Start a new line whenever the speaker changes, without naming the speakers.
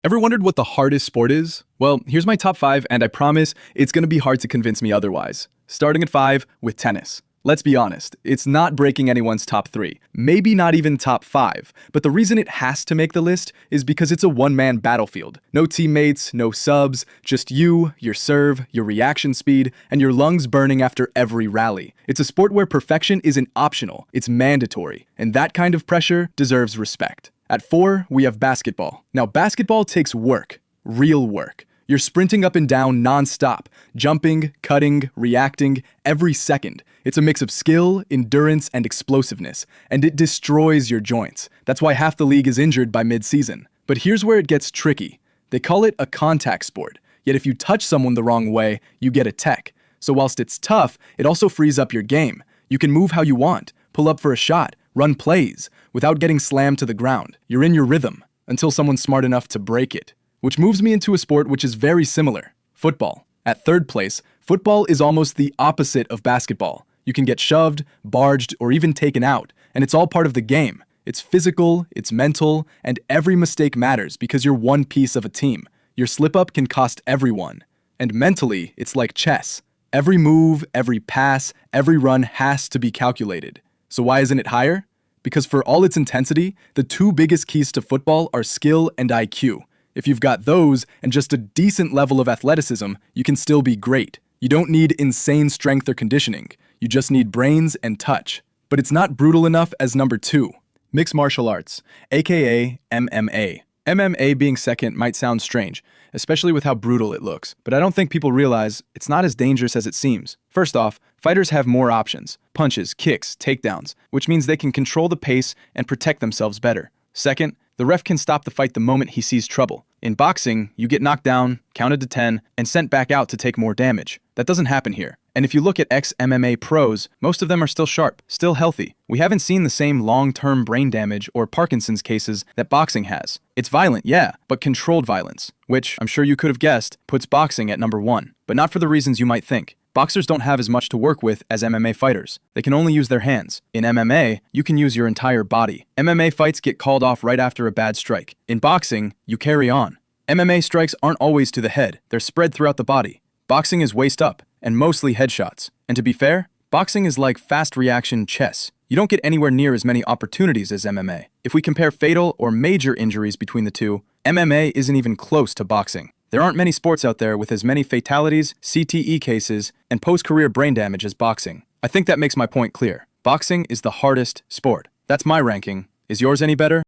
Ever wondered what the hardest sport is? Well, here's my top 5, and I promise it's gonna be hard to convince me otherwise. Starting at 5 with tennis. Let's be honest, it's not breaking anyone's top 3, maybe not even top 5, but the reason it has to make the list is because it's a one-man battlefield. No teammates, no subs, just you, your serve, your reaction speed, and your lungs burning after every rally. It's a sport where perfection isn't optional, it's mandatory, and that kind of pressure deserves respect. At 4, we have basketball. Now, basketball takes work, real work. You're sprinting up and down non-stop, jumping, cutting, reacting, every second. It's a mix of skill, endurance, and explosiveness, and it destroys your joints. That's why half the league is injured by mid-season. But here's where it gets tricky. They call it a contact sport, yet if you touch someone the wrong way, you get a tech. So whilst it's tough, it also frees up your game. You can move how you want, pull up for a shot, run plays, without getting slammed to the ground. You're in your rhythm, until someone's smart enough to break it. Which moves me into a sport which is very similar, football. At 3rd place, football is almost the opposite of basketball. You can get shoved, barged, or even taken out, and it's all part of the game. It's physical, it's mental, and every mistake matters because you're one piece of a team. Your slip-up can cost everyone. And mentally, it's like chess. Every move, every pass, every run has to be calculated. So why isn't it higher? Because for all its intensity, the 2 biggest keys to football are skill and IQ. If you've got those and just a decent level of athleticism, you can still be great. You don't need insane strength or conditioning. You just need brains and touch. But it's not brutal enough as number 2. Mixed martial arts, aka MMA. MMA being second might sound strange, especially with how brutal it looks, but I don't think people realize it's not as dangerous as it seems. First off, fighters have more options: punches, kicks, takedowns, which means they can control the pace and protect themselves better. Second, the ref can stop the fight the moment he sees trouble. In boxing, you get knocked down, counted to 10, and sent back out to take more damage. That doesn't happen here. And if you look at ex-MMA pros, most of them are still sharp, still healthy. We haven't seen the same long-term brain damage or Parkinson's cases that boxing has. It's violent, yeah, but controlled violence, which, I'm sure you could have guessed, puts boxing at number 1. But not for the reasons you might think. Boxers don't have as much to work with as MMA fighters. They can only use their hands. In MMA, you can use your entire body. MMA fights get called off right after a bad strike. In boxing, you carry on. MMA strikes aren't always to the head. They're spread throughout the body. Boxing is waist up, and mostly headshots. And to be fair, boxing is like fast reaction chess. You don't get anywhere near as many opportunities as MMA. If we compare fatal or major injuries between the two, MMA isn't even close to boxing. There aren't many sports out there with as many fatalities, CTE cases, and post-career brain damage as boxing. I think that makes my point clear. Boxing is the hardest sport. That's my ranking. Is yours any better?